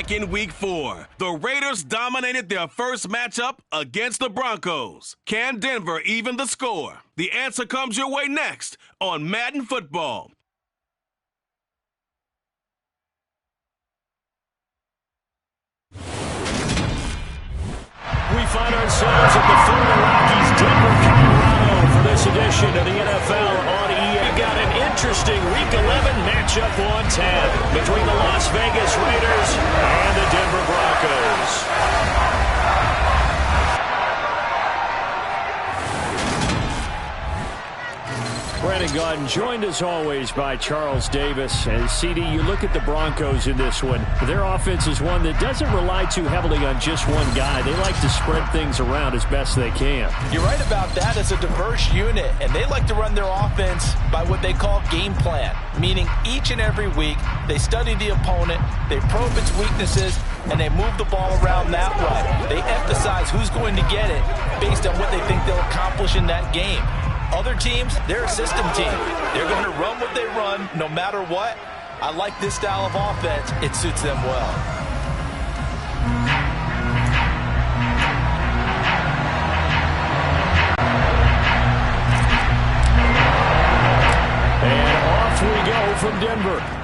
back in Week 4. The Raiders dominated their first matchup against the Broncos. Can Denver even the score? The answer comes your way next on Madden Football. We find ourselves at the foot of the Rockies, Denver, Colorado, for this edition of the NFL on EA. We've got an interesting Week 11 matchup on tap between the Las Vegas Raiders and the Denver Broncos. Brandon Gaudin joined as always by Charles Davis. And CD, you look at the Broncos in this one. Their offense is one that doesn't rely too heavily on just one guy. They like to spread things around as best they can. You're right about that. It's a diverse unit, and they like to run their offense by what they call game plan, meaning each and every week they study the opponent, they probe its weaknesses, and they move the ball around that way. They emphasize who's going to get it based on what they think they'll accomplish in that game. Other teams, they're a system team. They're going to run what they run no matter what. I like this style of offense. It suits them well. And off we go from Denver.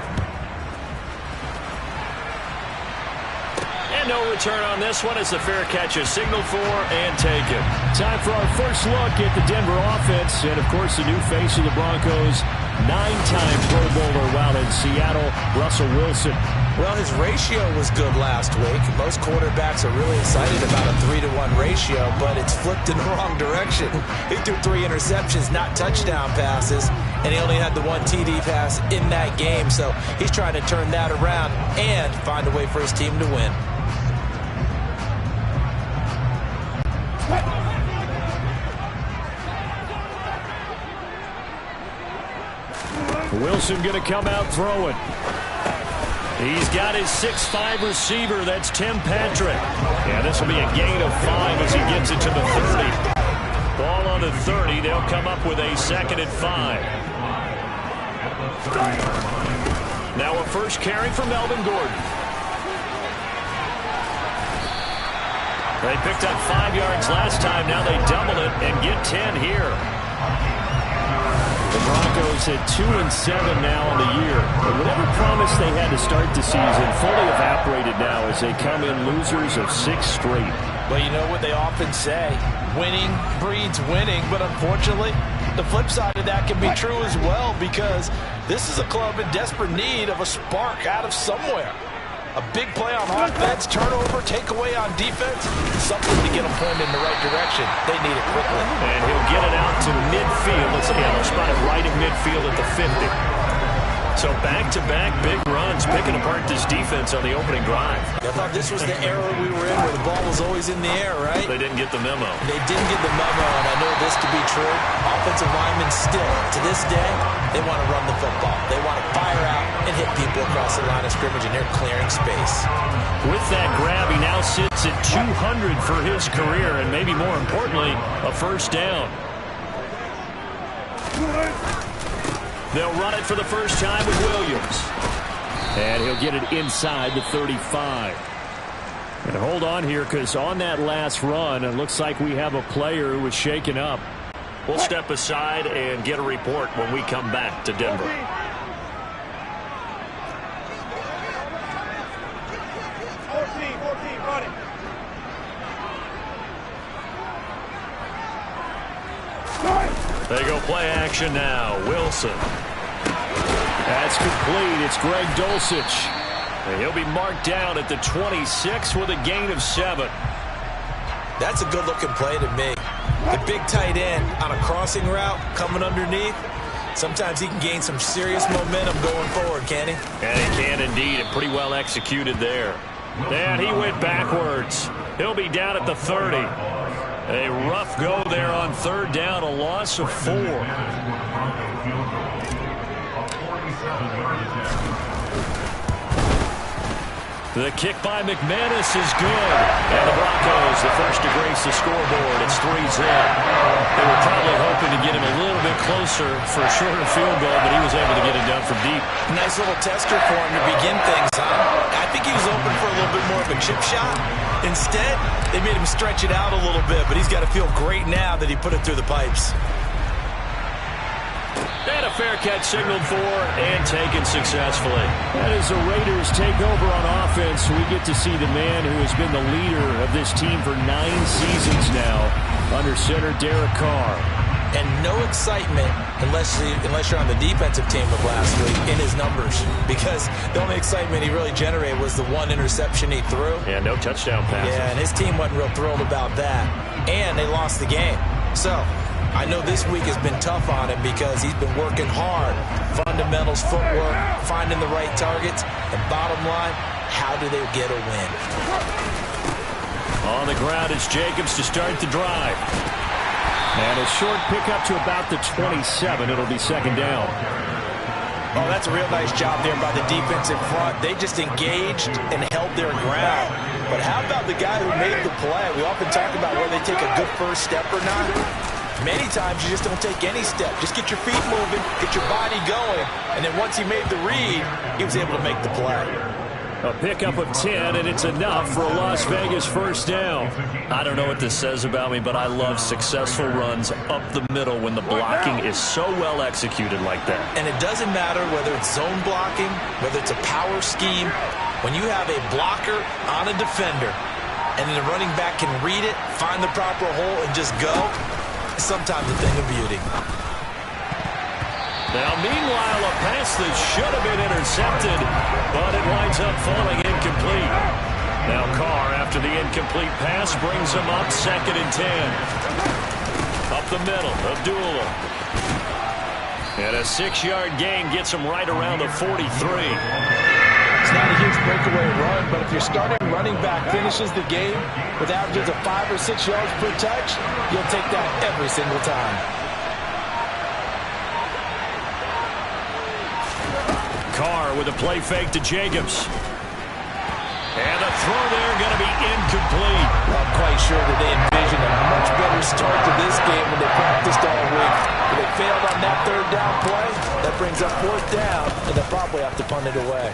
And no return on this one as the fair catch is signaled for and taken. Time for our first look at the Denver offense. And, of course, the new face of the Broncos, 9-time Pro Bowler while in Seattle, Russell Wilson. Well, his ratio was good last week. Most quarterbacks are really excited about a 3-to-1 ratio, but it's flipped in the wrong direction. He threw 3 interceptions, not touchdown passes, and he only had the 1 TD pass in that game. So he's trying to turn that around and find a way for his team to win. Wilson going to come out throwing. He's got his 6'5" receiver. That's Tim Patrick. Yeah, this will be a gain of 5 as he gets it to the 30. Ball on the 30. They'll come up with a 2nd and 5. Now a first carry for Melvin Gordon. They picked up 5 yards last time. Now they double it and get 10 here. The Broncos at 2-7 now on the year. And whatever promise they had to start the season fully evaporated now as they come in losers of 6 straight. Well, you know what they often say, winning breeds winning, but unfortunately, the flip side of that can be true as well because this is a club in desperate need of a spark out of somewhere. A big play on offense, turnover, takeaway on defense, something to get them pointed in the right direction. They need it quickly. And he'll get it out to midfield. Let's see, they'll spot it right in midfield at the 50. So back-to-back big runs, picking apart this defense on the opening drive. I thought this was the era we were in where the ball was always in the air, right? They didn't get the memo. They didn't get the memo, and I know this to be true. Offensive linemen still, to this day, they want to run the football. They want to fire out and hit people across the line of scrimmage, and they're clearing space. With that grab, he now sits at 200 for his career, and maybe more importantly, a first down. They'll run it for the first time with Williams. And he'll get it inside the 35. And hold on here, because on that last run, it looks like we have a player who was shaken up. We'll step aside and get a report when we come back to Denver. They go play action now. Wilson. That's complete. It's Greg Dulcich. And he'll be marked down at the 26 with a gain of 7. That's a good-looking play to me. The big tight end on a crossing route coming underneath. Sometimes he can gain some serious momentum going forward, can he? And he can indeed, and pretty well executed there. And he went backwards. He'll be down at the 30. A rough go there on 3rd down, a loss of 4. The kick by McManus is good. And the Broncos, the first to grace the scoreboard. It's 3-0. They were probably hoping to get him a little bit closer for a shorter field goal, but he was able to get it down from deep. Nice little tester for him to begin things, huh? I think he was open for a little bit more of a chip shot. Instead, they made him stretch it out a little bit, but he's got to feel great now that he put it through the pipes. And a fair catch signaled for and taken successfully. And as the Raiders take over on offense, we get to see the man who has been the leader of this team for 9 seasons now, under center Derek Carr. And no excitement unless you're on the defensive team of last week in his numbers, because the only excitement he really generated was the one interception he threw. And no touchdown passes. Yeah, and his team wasn't real thrilled about that. And they lost the game. So I know this week has been tough on him because he's been working hard. Fundamentals, footwork, finding the right targets. And bottom line, how do they get a win? On the ground is Jacobs to start the drive. And a short pickup to about the 27. It'll be second down. Oh, that's a real nice job there by the defensive front. They just engaged and held their ground. But how about the guy who made the play? We often talk about whether they take a good first step or not. Many times you just don't take any step. Just get your feet moving, get your body going, and then once he made the read, he was able to make the play. A pickup of 10, and it's enough for a Las Vegas first down. I don't know what this says about me, but I love successful runs up the middle when the blocking is so well executed like that. And it doesn't matter whether it's zone blocking, whether it's a power scheme. When you have a blocker on a defender, and then the running back can read it, find the proper hole, and just go, it's sometimes a thing of beauty. Now, meanwhile, a pass that should have been intercepted, but it winds up falling incomplete. Now Carr, after the incomplete pass, brings him up 2nd and 10. Up the middle, Abdullah. And a 6-yard gain gets him right around the 43. It's not a huge breakaway run, but if your starting running back finishes the game with averages of 5 or 6 yards per touch, you'll take that every single time. Carr with a play fake to Jacobs. And a throw there going to be incomplete. I'm quite sure that they envisioned a much better start to this game when they practiced all week. If they failed on that 3rd down play, that brings up 4th down, and they'll probably have to punt it away.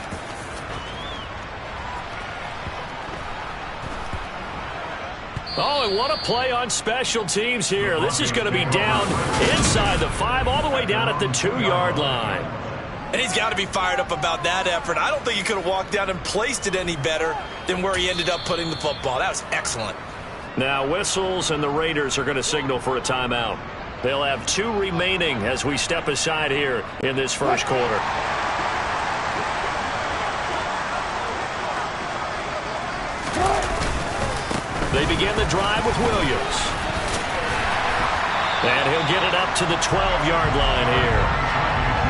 Oh, and what a play on special teams here. This is going to be down inside the 5, all the way down at the 2-yard line. And he's got to be fired up about that effort. I don't think he could have walked down and placed it any better than where he ended up putting the football. That was excellent. Now whistles, and the Raiders are going to signal for a timeout. They'll have 2 remaining as we step aside here in this first quarter. They begin the drive with Williams. And he'll get it up to the 12-yard line here.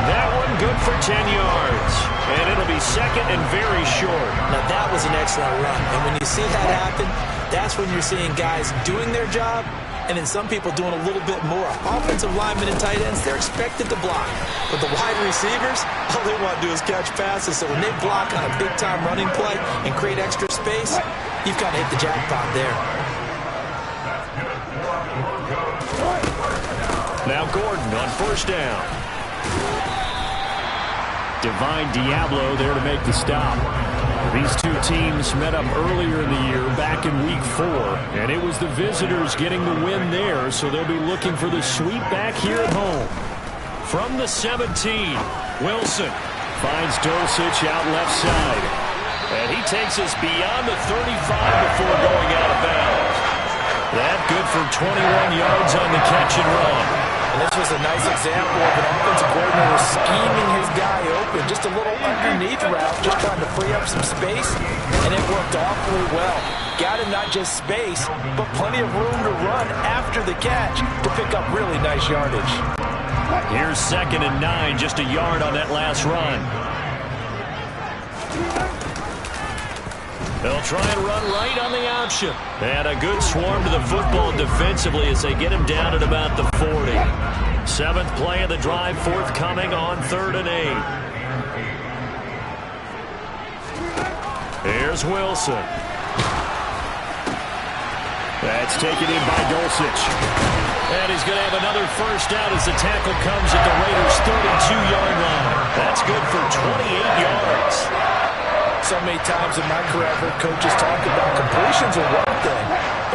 That one good for 10 yards. And it'll be 2nd and very short. Now that was an excellent run. And when you see that happen, that's when you're seeing guys doing their job and then some people doing a little bit more. Offensive linemen and tight ends, they're expected to block. But the wide receivers, all they want to do is catch passes. So when they block on a big-time running play and create extra space, you've got to hit the jackpot there. Now Gordon on 1st down. Divine Diablo there to make the stop. These two teams met up earlier in the year, back in week 4, and it was the visitors getting the win there, so they'll be looking for the sweep back here at home. From the 17, Wilson finds Dulcich out left side, and he takes us beyond the 35 before going out of bounds. That good for 21 yards on the catch and run. And this was a nice example of an offensive coordinator scheming his guy open. Just a little underneath route, just trying to free up some space, and it worked awfully well. Got him not just space, but plenty of room to run after the catch to pick up really nice yardage. Here's 2nd and 9, just a yard on that last run. They'll try and run right on the option. And a good swarm to the football defensively as they get him down at about the 40. 7th play of the drive forthcoming on 3rd and 8. Here's Wilson. That's taken in by Dulcich. And he's going to have another first down as the tackle comes at the Raiders' 32-yard line. That's good for 28 yards. So many times in my career, I've heard coaches talk about completions are one thing.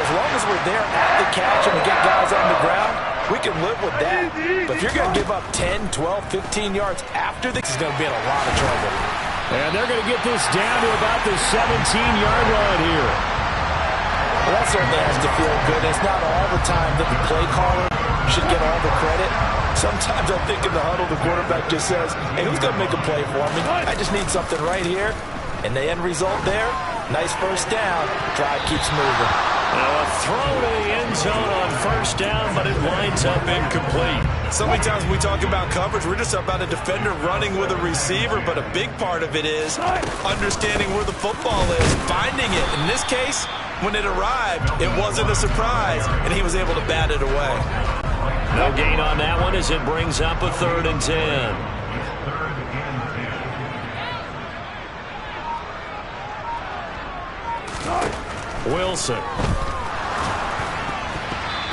As long as we're there at the catch and we get guys on the ground, we can live with that. But if you're going to give up 10, 12, 15 yards after this, he's going to be in a lot of trouble. And they're going to get this down to about the 17-yard line here. Well, that certainly has to feel good. It's not all the time that the play caller should get all the credit. Sometimes I think in the huddle, the quarterback just says, hey, who's going to make a play for me? I just need something right here. And the end result there, nice first down. Drive keeps moving. Now a throw to the end zone on first down, but it winds up incomplete. So many times when we talk about coverage, we're just about a defender running with a receiver, but a big part of it is understanding where the football is, finding it. In this case, when it arrived, it wasn't a surprise, and he was able to bat it away. No gain on that one as it brings up a 3rd and 10. Wilson.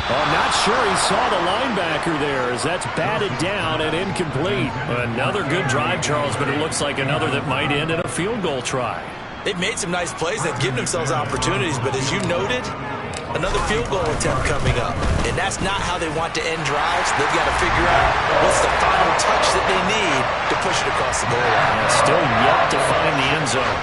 I'm not sure he saw the linebacker there as that's batted down and incomplete. Another good drive, Charles, but it looks like another that might end in a field goal try. They've made some nice plays. They've given themselves opportunities, but as you noted, another field goal attempt coming up. And that's not how they want to end drives. They've got to figure out what's the final touch that they need to push it across the goal line. Still yet to find the end zone.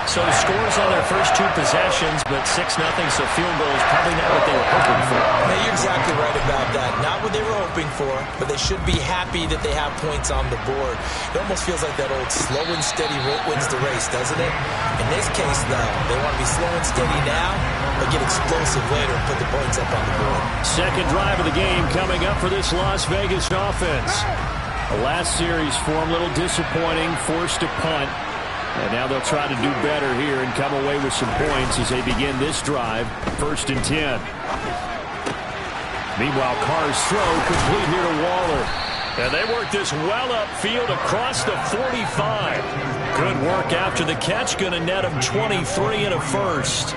So scores on their first 2 possessions, but 6-0, so field goal is probably not what they were hoping for. Now, you're exactly right about that. Not what they were hoping for, but they should be happy that they have points on the board. It almost feels like that old slow and steady wins the race, doesn't it? In this case, though, they want to be slow and steady now, but get explosive later and put the points up on the board. Second drive of the game coming up for this Las Vegas offense. The last series for them, a little disappointing, forced to punt. And now they'll try to do better here and come away with some points as they begin this drive. 1st and 10. Meanwhile, Carr's throw complete here to Waller. And they work this well upfield across the 45. Good work after the catch. Going to net him 23 and a first.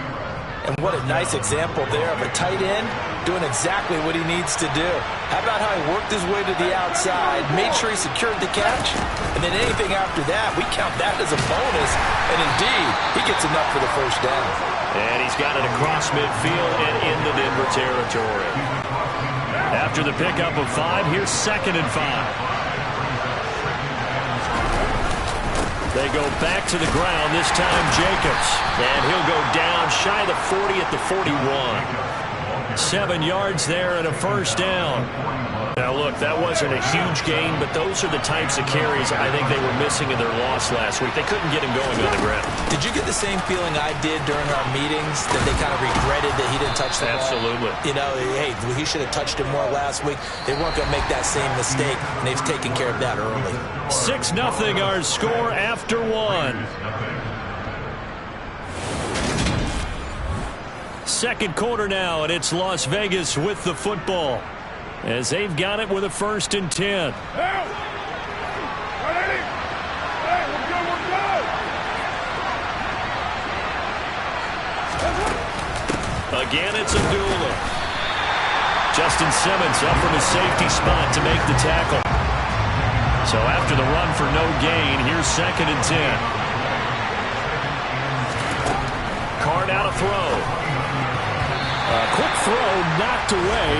And what a nice example there of a tight end doing exactly what he needs to do. How about how he worked his way to the outside, made sure he secured the catch, and then anything after that, we count that as a bonus. And indeed, he gets enough for the first down. And he's got it across midfield and into Denver territory. After the pickup of 5, here's 2nd and 5. They go back to the ground, this time Jacobs. And he'll go down shy of the 40 at the 41. 7 yards there and a first down. Now, look, that wasn't a huge gain, but those are the types of carries I think they were missing in their loss last week. They couldn't get him going on the ground. Did you get the same feeling I did during our meetings, that they kind of regretted that he didn't touch the ball? Absolutely. You know, hey, he should have touched it more last week. They weren't going to make that same mistake, and they've taken care of that early. 6-0 our score after 1. Second quarter now, and it's Las Vegas with the football as they've got it with a 1st and 10. Again, it's Abdullah. Justin Simmons up from his safety spot to make the tackle. So after the run for no gain, here's 2nd and 10. Card out a throw. Quick throw knocked away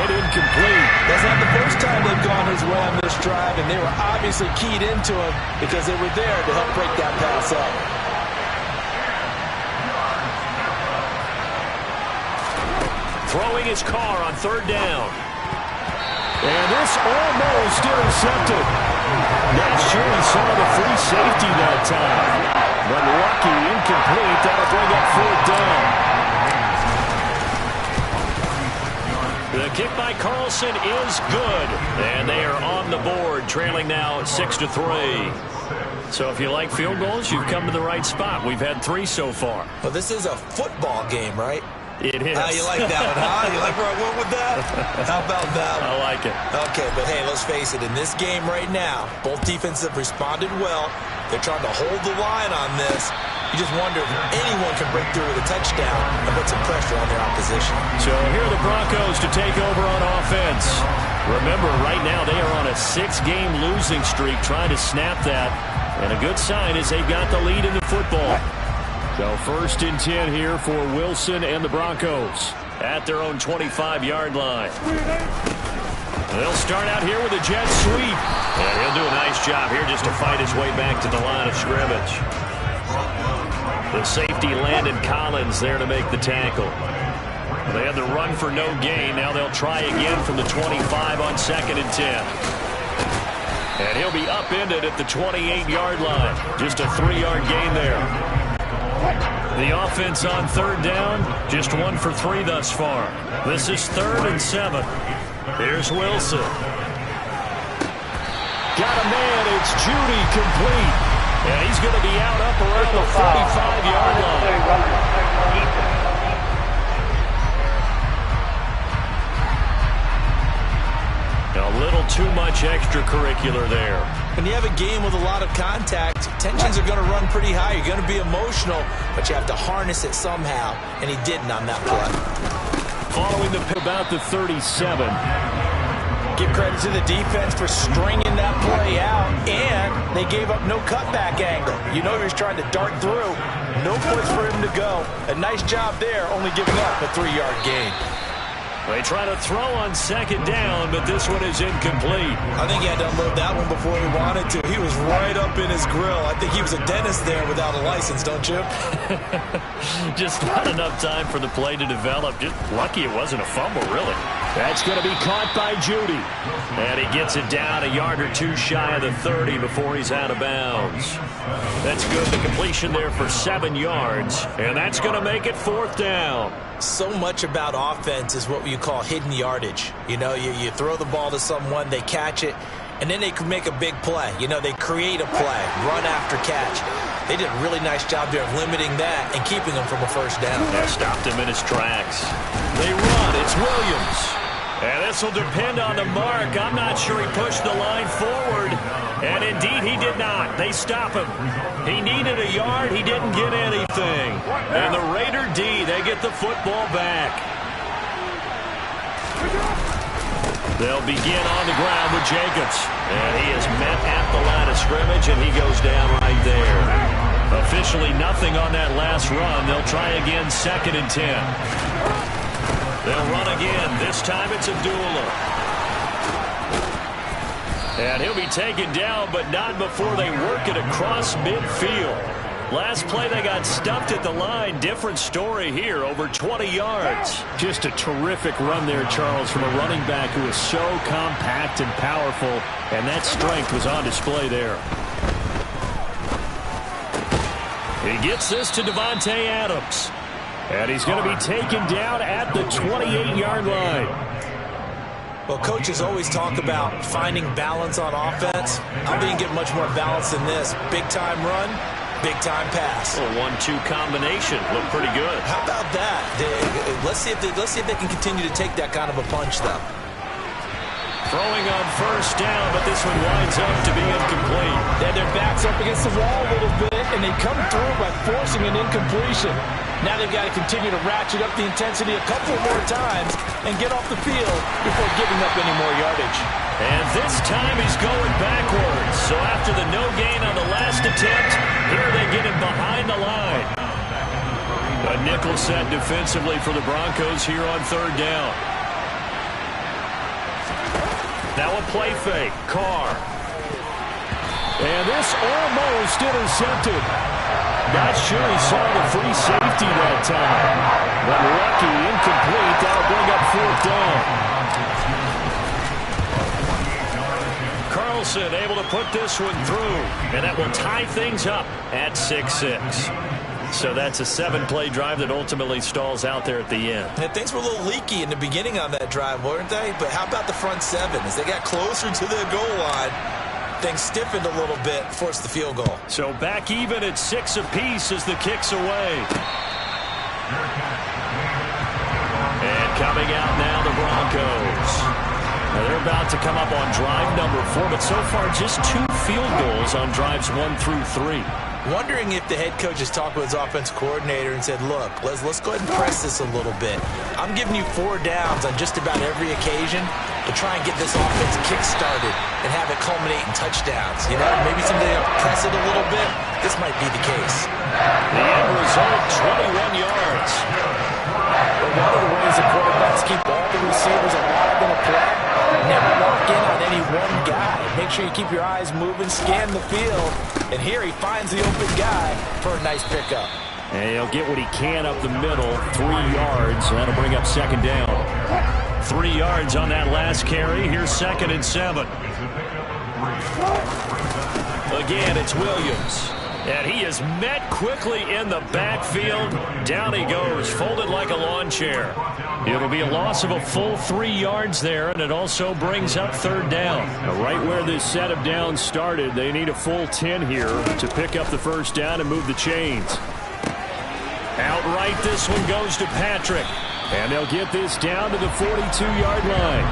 and incomplete. That's not the first time they've gone his way on this drive, and they were obviously keyed into him because they were there to help break that pass up. Throwing his car on 3rd down. And this almost intercepted. Not sure he saw the free safety that time. But lucky, incomplete. That'll bring up 4th down. The kick by Carlson is good. And they are on the board, trailing now 6-3. So if you like field goals, you've come to the right spot. We've had 3 so far. Well, this is a football game, right? It is. You like that one, huh? You like where I went with that? How about that one? I like it. Okay, but hey, let's face it. In this game right now, both defenses have responded well. They're trying to hold the line on this. You just wonder if anyone can break through with a touchdown and put some pressure on their opposition. So here are the Broncos to take over on offense. Remember, right now they are on a 6-game losing streak, trying to snap that. And a good sign is they've got the lead in the football. So 1st and 10 here for Wilson and the Broncos at their own 25-yard line. They'll start out here with a jet sweep. And he'll do a nice job here just to fight his way back to the line of scrimmage. The safety Landon Collins there to make the tackle. They had the run for no gain. Now they'll try again from the 25 on 2nd and 10. And he'll be upended at the 28-yard line. Just a 3-yard gain there. The offense on 3rd down, just 1 for 3 thus far. This is 3rd and 7. Here's Wilson. Got a man, it's Judy, complete. And he's going to be out up around the 45-yard line. A little too much extracurricular there. When you have a game with a lot of contact, tensions are going to run pretty high. You're going to be emotional, but you have to harness it somehow, and he didn't on that play. Following the pick about the 37. Give credit to the defense for stringing that play out, and they gave up no cutback angle. You know he was trying to dart through. No place for him to go. A nice job there, only giving up a 3-yard gain. They try to throw on 2nd down, but this one is incomplete. I think he had to unload that one before he wanted to. He was right up in his grill. I think he was a dentist there without a license, don't you? Just not enough time for the play to develop. Just lucky it wasn't a fumble, really. That's going to be caught by Judy. And he gets it down a yard or 2 shy of the 30 before he's out of bounds. That's good. The completion there for 7 yards. And that's going to make it 4th down. So much about offense is what you call hidden yardage. You know, you throw the ball to someone, they catch it, and then they can make a big play. You know, they create a play, run after catch. They did a really nice job there of limiting that and keeping him from a 1st down. Yeah, stopped him in his tracks. They run. It's Williams. And this will depend on the mark. I'm not sure he pushed the line forward. And indeed, he did not. They stop him. He needed a yard. He didn't get anything. And the Raider D, they get the football back. They'll begin on the ground with Jacobs. And he is met at the line of scrimmage, and he goes down right there. Officially nothing on that last run. They'll try again 2nd and 10. They'll run again. This time it's Abdullah. And he'll be taken down, but not before they work it across midfield. Last play, they got stuffed at the line. Different story here, over 20 yards. Just a terrific run there, Charles, from a running back who is so compact and powerful, and that strength was on display there. He gets this to Devontae Adams. And he's going to be taken down at the 28-yard line. Well, coaches always talk about finding balance on offense. I didn't get much more balance than this. Big-time run, big-time pass. A 1-2 combination. Looked pretty good. How about that? Let's see if they can continue to take that kind of a punch, though. Throwing on 1st down, but this one winds up to be incomplete. They had their backs up against the wall a little bit, and they come through by forcing an incompletion. Now they've got to continue to ratchet up the intensity a couple more times and get off the field before giving up any more yardage. And this time he's going backwards. So after the no gain on the last attempt, here they get him behind the line. A nickel set defensively for the Broncos here on 3rd down. Now a play fake. Carr. And this almost intercepted. Not sure he saw the free safety that time. But lucky, incomplete. That'll bring up 4th down. Carlson able to put this one through. And that will tie things up at 6-6. So that's a 7-play drive that ultimately stalls out there at the end. And things were a little leaky in the beginning on that drive, weren't they? But how about the front 7? As they got closer to the goal line, things stiffened a little bit, forced the field goal. So back even at 6 apiece as the kick's away. And coming out now, the Broncos. Now they're about to come up on drive number 4, but so far just 2 field goals on drives 1 through 3. Wondering if the head coach has talked with his offensive coordinator and said, look, let's go ahead and press this a little bit. I'm giving you 4 downs on just about every occasion to try and get this offense kick-started and have it culminate in touchdowns. You know, maybe someday I'll press it a little bit. This might be the case. The end result, 21 yards. But one of the ways the quarterbacks keep all the receivers alive in a play, never lock in on any one guy. Make sure you keep your eyes moving, scan the field, and here he finds the open guy for a nice pickup. And he'll get what he can up the middle, 3 yards. That'll bring up second down. 3 yards on that last carry. Here's 2nd and 7. Again, it's Williams. And he is met quickly in the backfield. Down he goes, folded like a lawn chair. It'll be a loss of a full 3 yards there, and it also brings up 3rd down. Now, right where this set of downs started, they need a full 10 here to pick up the 1st down and move the chains. Outright, this one goes to Patrick. And they'll get this down to the 42-yard line.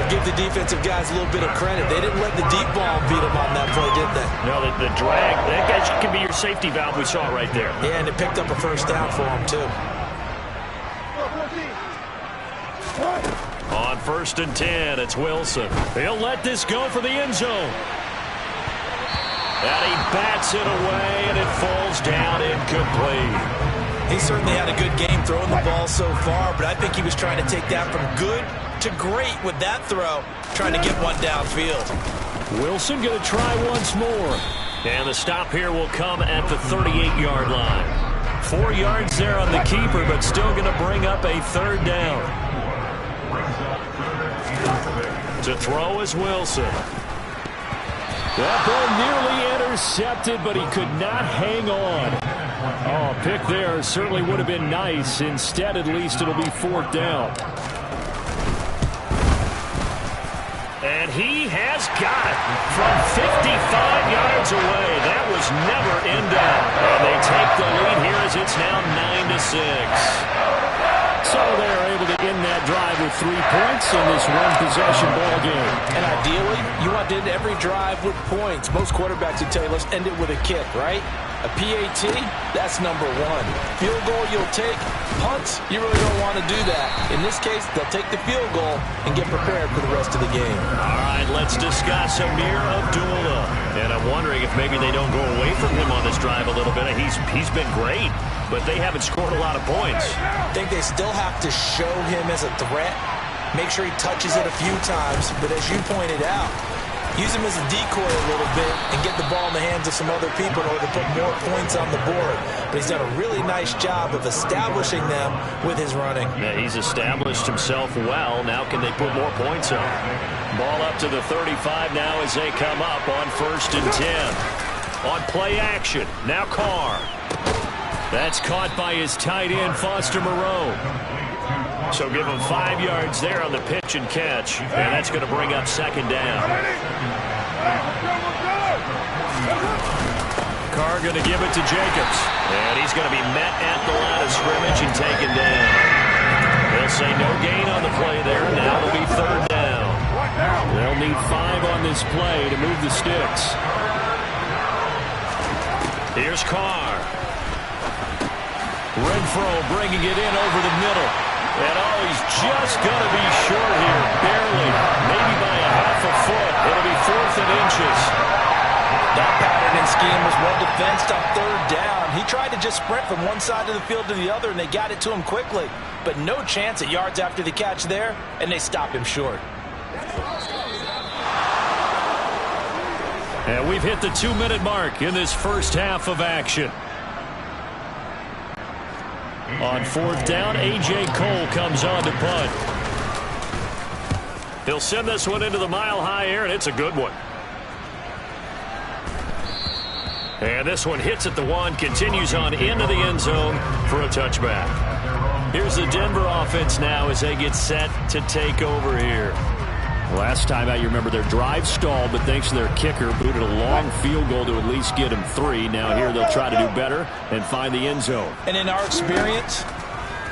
Give the defensive guys a little bit of credit. They didn't let the deep ball beat them on that play, did they? No, the drag, that guy can be your safety valve. We saw it right there. Yeah, and it picked up a 1st down for them, too. On 1st and 10, it's Wilson. He'll let this go for the end zone. And he bats it away, and it falls down incomplete. He certainly had a good game throwing the ball so far, but I think he was trying to take that from good to great with that throw, trying to get one downfield. Wilson going to try once more. And the stop here will come at the 38-yard line. 4 yards there on the keeper, but still going to bring up a 3rd down. To throw is Wilson. That ball nearly intercepted, but he could not hang on. Oh, a pick there certainly would have been nice. Instead, at least, it'll be 4th down. And he has got it from 55 yards away. That was never in doubt. And they take the lead here as it's now 9-6. So they're able to end that drive with 3 points in this one-possession ball game. And ideally, you want to end every drive with points. Most quarterbacks would tell you, let's end it with a kick, right? A PAT, that's number 1. Field goal you'll take. Punts, you really don't want to do that. In this case, they'll take the field goal and get prepared for the rest of the game. All right, let's discuss Amir Abdullah. And I'm wondering if maybe they don't go away from him on this drive a little bit. He's been great, but they haven't scored a lot of points. I think they still have to show him as a threat. Make sure he touches it a few times, but as you pointed out, use him as a decoy a little bit and get the ball in the hands of some other people in order to put more points on the board. But he's done a really nice job of establishing them with his running. Yeah, he's established himself well. Now can they put more points up? Ball up to the 35 now as they come up on 1st and 10. On play action, now Carr. That's caught by his tight end, Foster Moreau. So give him 5 yards there on the pitch and catch, and that's going to bring up 2nd down. Carr going to give it to Jacobs, and he's going to be met at the line of scrimmage and taken down. They'll say no gain on the play there. Now it'll be 3rd down. They'll need 5 on this play to move the sticks. Here's Carr. Renfro bringing it in over the middle. And oh, he's just going to be short here, barely, maybe by a half a foot. It'll be 4th and inches. That pattern and scheme was well defensed on 3rd down. He tried to just sprint from one side of the field to the other, and they got it to him quickly. But no chance at yards after the catch there, and they stopped him short. And we've hit the 2-minute mark in this first half of action. On 4th down, A.J. Cole comes on to punt. He'll send this one into the mile-high air, and it's a good one. And this one hits at the 1, continues on into the end zone for a touchback. Here's the Denver offense now as they get set to take over here. Last time out, you remember their drive stalled, but thanks to their kicker, booted a long field goal to at least get them 3. Now here they'll try to do better and find the end zone. And in our experience,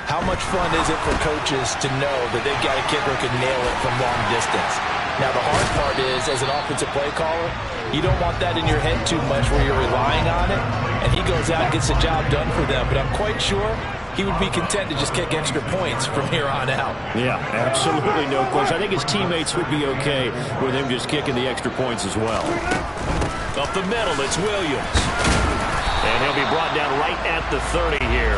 how much fun is it for coaches to know that they've got a kicker who can nail it from long distance? Now, the hard part is, as an offensive play caller, you don't want that in your head too much where you're relying on it, and he goes out and gets the job done for them. But I'm quite sure he would be content to just kick extra points from here on out. Yeah, absolutely no question. I think his teammates would be okay with him just kicking the extra points as well. Up the middle, it's Williams. And he'll be brought down right at the 30 here.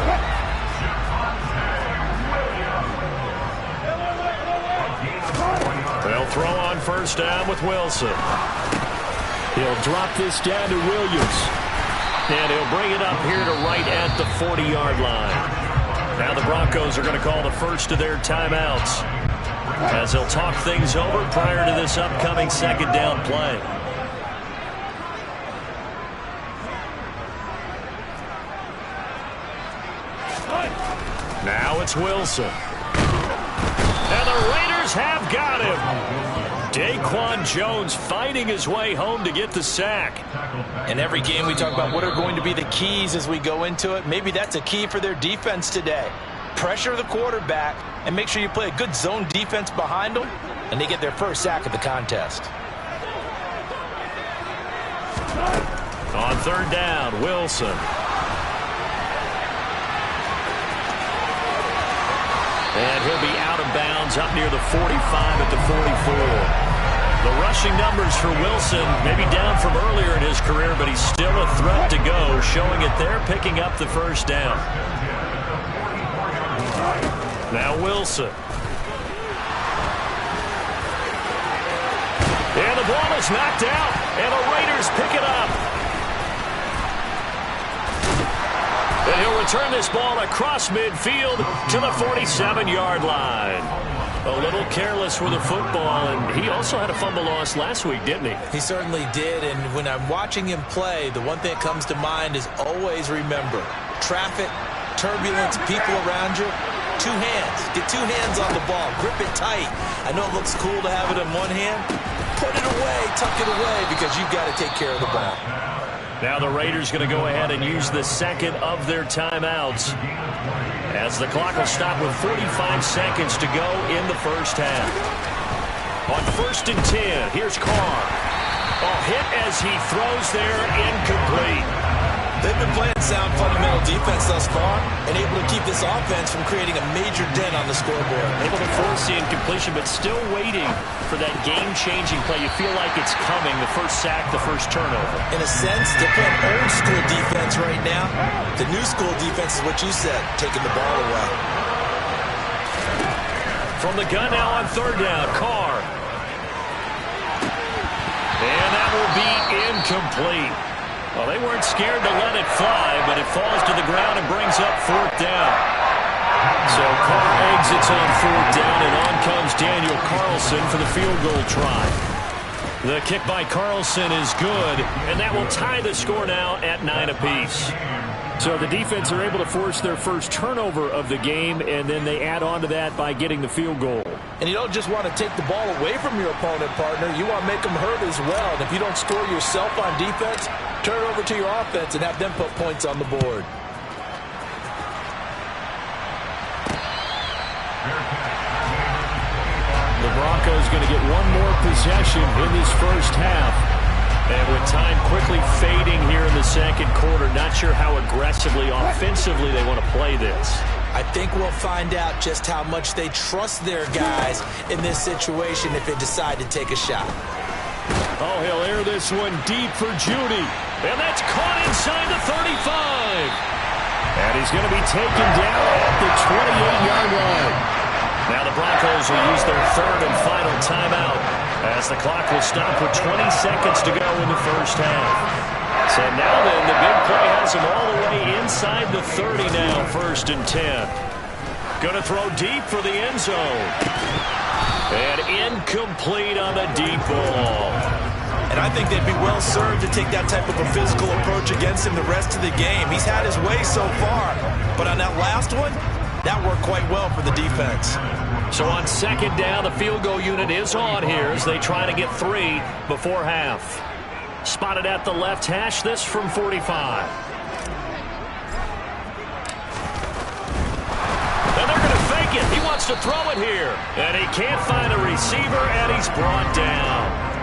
They'll throw on first down with Wilson. He'll drop this down to Williams. And he'll bring it up here to right at the 40-yard line. Now the Broncos are going to call the first of their timeouts as they'll talk things over prior to this upcoming second down play. Now it's Wilson. And the Raiders have got him. Daquan Jones fighting his way home to get the sack. In every game we talk about what are going to be the keys as we go into it. Maybe that's a key for their defense today. Pressure the quarterback and make sure you play a good zone defense behind them, and they get their first sack of the contest. On third down, Wilson. And he'll be out of bounds up near the 45 at the 44. The rushing numbers for Wilson maybe down from earlier in his career, but he's still a threat to go, showing it there, picking up the first down. Now Wilson. And the ball is knocked out, and the Raiders pick it up. And he'll return this ball across midfield to the 47-yard line. A little careless with the football, and he also had a fumble loss last week, didn't he? He certainly did, and when I'm watching him play, the one thing that comes to mind is always remember, traffic, turbulence, people around you, two hands. Get two hands on the ball. Grip it tight. I know it looks cool to have it in one hand. Put it away, tuck it away, because you've got to take care of the ball. Now the Raiders going to go ahead and use the second of their timeouts as the clock will stop with 45 seconds to go in the first half. On 1st and 10, here's Carr. A hit as he throws there, incomplete. They've been playing sound fundamental defense thus far and able to keep this offense from creating a major dent on the scoreboard. Able to force the incompletion, but still waiting for that game-changing play. You feel like it's coming, the first sack, the first turnover. In a sense, they're playing old-school defense right now. The new-school defense is what you said, taking the ball away. From the gun now on third down, Carr. And that will be incomplete. Well, they weren't scared to let it fly, but it falls to the ground and brings up fourth down. So Carr exits on fourth down, and on comes Daniel Carlson for the field goal try. The kick by Carlson is good, and that will tie the score now at 9 apiece. So the defense are able to force their first turnover of the game, and then they add on to that by getting the field goal. And you don't just want to take the ball away from your opponent, partner. You want to make them hurt as well. And if you don't score yourself on defense, turn it over to your offense and have them put points on the board. The Broncos going to get one more possession in this first half. And with time quickly fading here in the second quarter, not sure how aggressively, offensively they want to play this. I think we'll find out just how much they trust their guys in this situation if they decide to take a shot. Oh, he'll air this one deep for Judy. And that's caught inside the 35. And he's going to be taken down at the 28-yard line. Now the Broncos will use their third and final timeout as the clock will stop with 20 seconds to go in the first half. So now then, the big play has him all the way inside the 30 now, 1st and 10. Going to throw deep for the end zone. And incomplete on the deep ball. And I think they'd be well served to take that type of a physical approach against him the rest of the game. He's had his way so far, but on that last one, that worked quite well for the defense. So on second down, the field goal unit is on here as they try to get 3 before half. Spotted at the left hash, this from 45. And they're going to fake take it. He wants to throw it here. And he can't find a receiver, and he's brought down.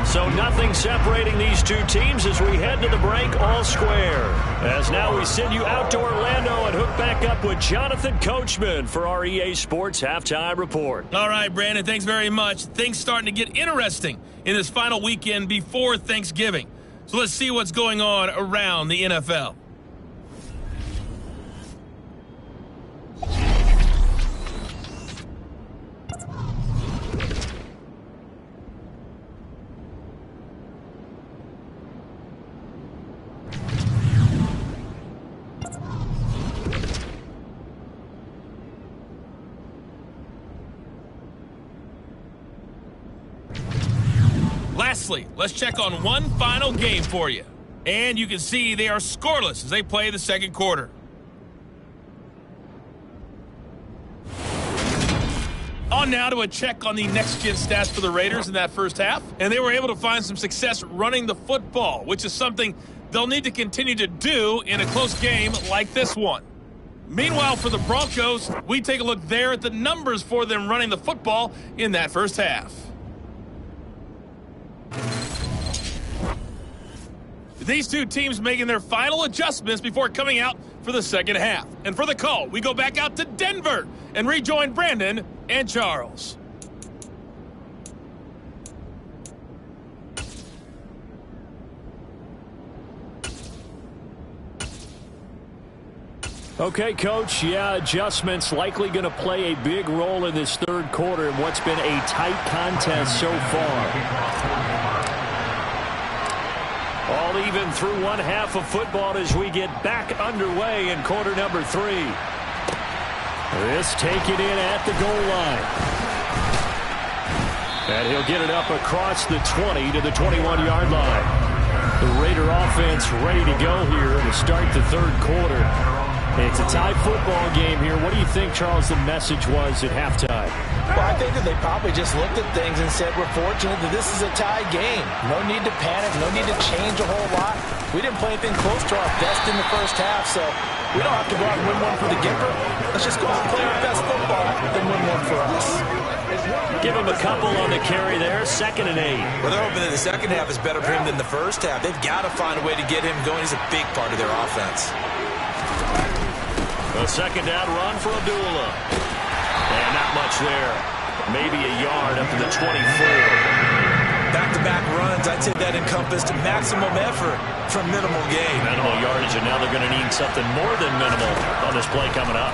So nothing separating these two teams as we head to the break all square. As now we send you out to Orlando and hook back up with Jonathan Coachman for our EA Sports Halftime Report. All right, Brandon, thanks very much. Things starting to get interesting in this final weekend before Thanksgiving. So let's see what's going on around the NFL. Lastly, let's check on one final game for you. And you can see they are scoreless as they play the second quarter. On now to a check on the next-gen stats for the Raiders in that first half. And they were able to find some success running the football, which is something they'll need to continue to do in a close game like this one. Meanwhile, for the Broncos, we take a look there at the numbers for them running the football in that first half. These two teams making their final adjustments before coming out for the second half. And for the call, we go back out to Denver and rejoin Brandon and Charles. Okay, Coach, adjustments likely going to play a big role in this third quarter in what's been a tight contest so far. All even through one half of football as we get back underway in quarter number 3. This taken in at the goal line. And he'll get it up across the 20 to the 21-yard line. The Raider offense ready to go here to start the third quarter. It's a tie football game here. What do you think, Charles, the message was at halftime? Well, I think that they probably just looked at things and said, we're fortunate that this is a tie game. No need to panic, no need to change a whole lot. We didn't play anything close to our best in the first half, so we don't have to go out and win one for the Gipper. Let's just go out and play our best football and win one for us. Give him a couple on the carry there, 2nd and 8. Well, they're hoping that the second half is better for him than the first half. They've got to find a way to get him going. He's a big part of their offense. A second down run for Abdullah. And not much there. Maybe a yard up to the 24. Back-to-back runs, I'd say that encompassed maximum effort for minimal gain. Minimal yardage, and now they're going to need something more than minimal on this play coming up.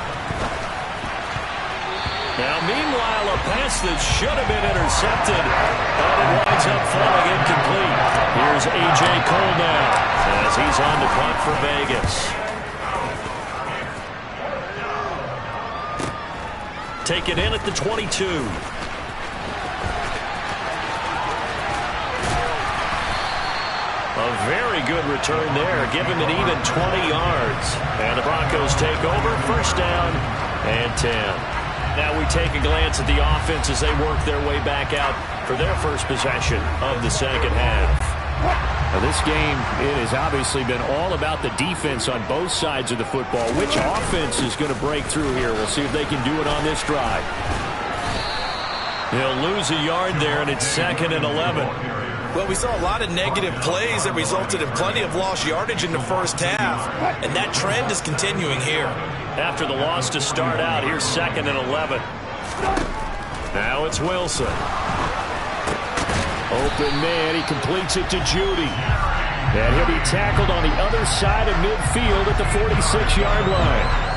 Now, meanwhile, a pass that should have been intercepted, but it winds up falling incomplete. Here's A.J. Cole now as he's on the punt for Vegas. Take it in at the 22. A very good return there. Give him an even 20 yards. And the Broncos take over. First down and 10. Now we take a glance at the offense as they work their way back out for their first possession of the second half. Now this game, it has obviously been all about the defense on both sides of the football. Which offense is going to break through here? We'll see if they can do it on this drive. They'll lose a yard there, and it's 2nd and 11. Well, we saw a lot of negative plays that resulted in plenty of lost yardage in the first half, and that trend is continuing here. After the loss to start out, here's 2nd and 11. Now it's Wilson. Open man, he completes it to Judy. And he'll be tackled on the other side of midfield at the 46-yard line.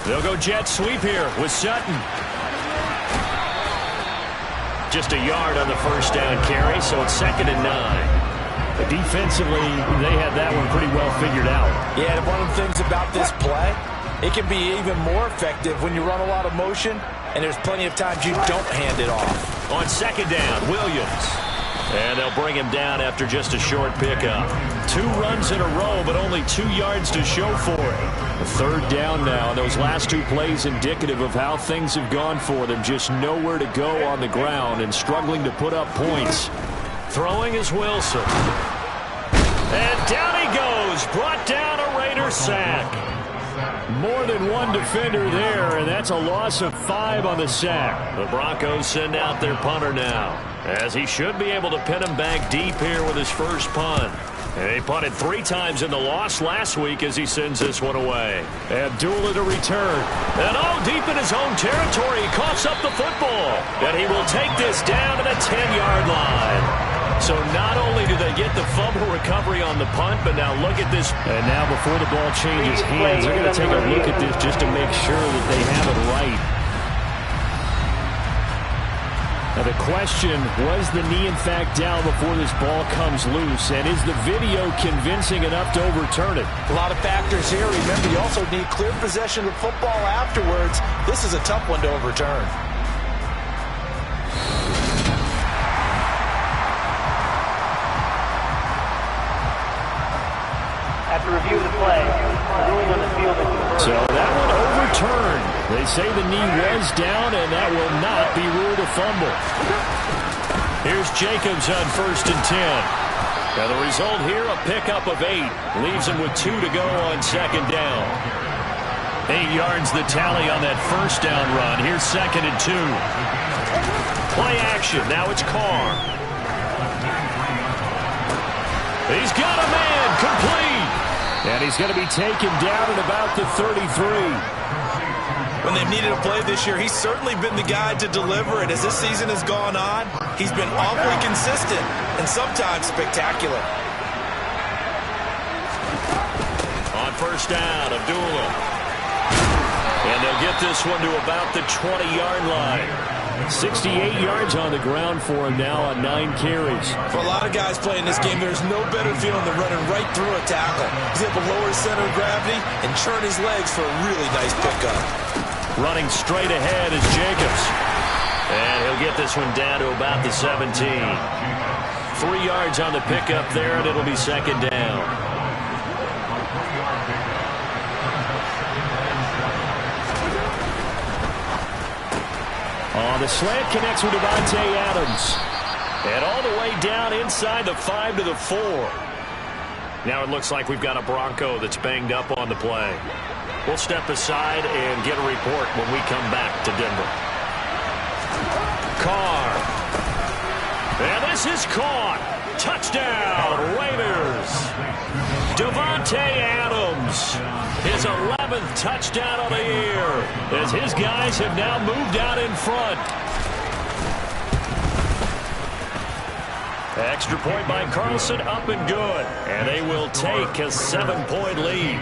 They'll go jet sweep here with Sutton. Just a yard on the first down carry, so it's 2nd and 9. Defensively, they had that one pretty well figured out. Yeah, and one of the things about this play, it can be even more effective when you run a lot of motion, and there's plenty of times you don't hand it off. On second down, Williams. And they'll bring him down after just a short pickup. 2 runs in a row, but only 2 yards to show for it. The third down now, and those last 2 plays indicative of how things have gone for them. Just nowhere to go on the ground and struggling to put up points. Throwing is Wilson. And down he goes. Brought down a Raider sack. More than one defender there, and that's a loss of 5 on the sack. The Broncos send out their punter now, as he should be able to pin him back deep here with his first punt. And he punted 3 times in the loss last week as he sends this one away. Abdullah to return. And deep in his own territory, he coughs up the football. And he will take this down to the 10-yard line. So not only do they get the fumble recovery on the punt, but now look at this. And now before the ball changes hands, they're going to take a look at this just to make sure that they have it right. Now the question, was the knee in fact down before this ball comes loose? And is the video convincing enough to overturn it? A lot of factors here. Remember, you also need clear possession of the football afterwards. This is a tough one to overturn. After review of the play, ruling on the field is confirmed. So that one overturned. They say the knee was down, and that will not be ruled a fumble. Here's Jacobs on 1st and 10. Now the result here, a pickup of 8. Leaves him with 2 to go on second down. 8 yards the tally on that first down run. Here's 2nd and 2. Play action. Now it's Carr. He's got a man. Complete. And he's going to be taken down at about the 33. When they've needed a play this year, he's certainly been the guy to deliver it. As this season has gone on, he's been awfully consistent and sometimes spectacular. On first down, Abdullah. And they'll get this one to about the 20-yard line. 68 yards on the ground for him now on 9 carries. For a lot of guys playing this game, there's no better feeling than running right through a tackle. He's able to lower his center of gravity and churn his legs for a really nice pickup. Running straight ahead is Jacobs. And he'll get this one down to about the 17. 3 yards on the pickup there, and it'll be second down. The slant connects with Davante Adams. And all the way down inside the 5 to the 4. Now it looks like we've got a Bronco that's banged up on the play. We'll step aside and get a report when we come back to Denver. Carr. And this is caught. Touchdown, Raiders. Davante Adams. His 11th touchdown of the year, as his guys have now moved out in front. Extra point by Carlson, up and good. And they will take a 7-point lead.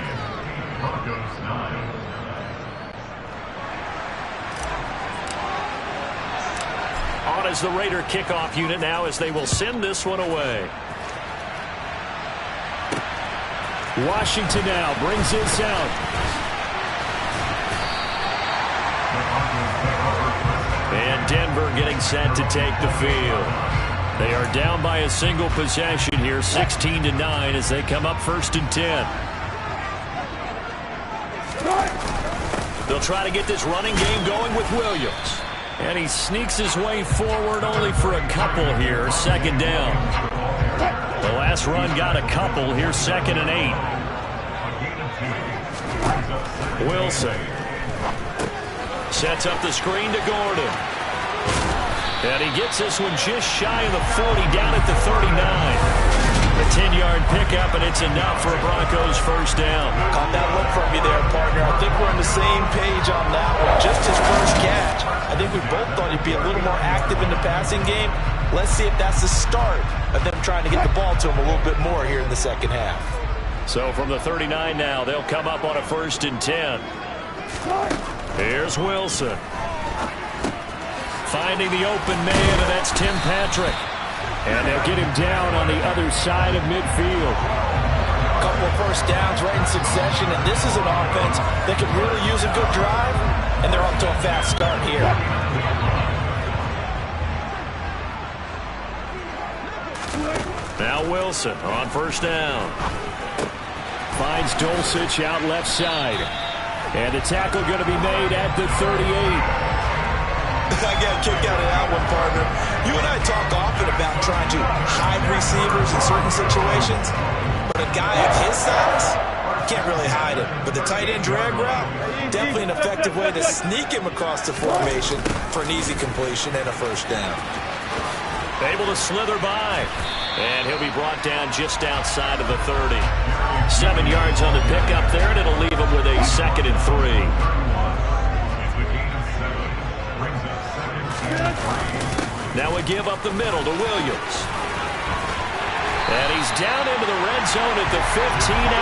On is the Raider kickoff unit now, as they will send this one away. Washington now brings this out. And Denver getting set to take the field. They are down by a single possession here, 16-9, as they come up 1st and 10. They'll try to get this running game going with Williams. And he sneaks his way forward only for a couple here, 2nd down. The last run got a couple. Here's 2nd and 8. Wilson sets up the screen to Gordon. And he gets this one just shy of the 40, down at the 39. A 10-yard pickup, and it's enough for a Broncos first down. Caught that look from you there, partner. I think we're on the same page on that one. Just his first catch. I think we both thought he'd be a little more active in the passing game. Let's see if that's the start of them trying to get the ball to him a little bit more here in the second half. So from the 39 now, they'll come up on a 1st and 10. Here's Wilson. Finding the open man, and that's Tim Patrick. And they'll get him down on the other side of midfield. A couple of first downs right in succession, and this is an offense that could really use a good drive, and they're off to a fast start here. Now Wilson on first down. Finds Dulcich out left side. And the tackle going to be made at the 38. I got a kick out of that one, partner. You and I talk often about trying to hide receivers in certain situations, but a guy of his size can't really hide it. But the tight end drag route, definitely an effective way to sneak him across the formation for an easy completion and a first down. Able to slither by. And he'll be brought down just outside of the 30. 7 yards on the pickup there, and it'll leave him with a 2nd and 3. Now we give up the middle to Williams. And he's down into the red zone at the 15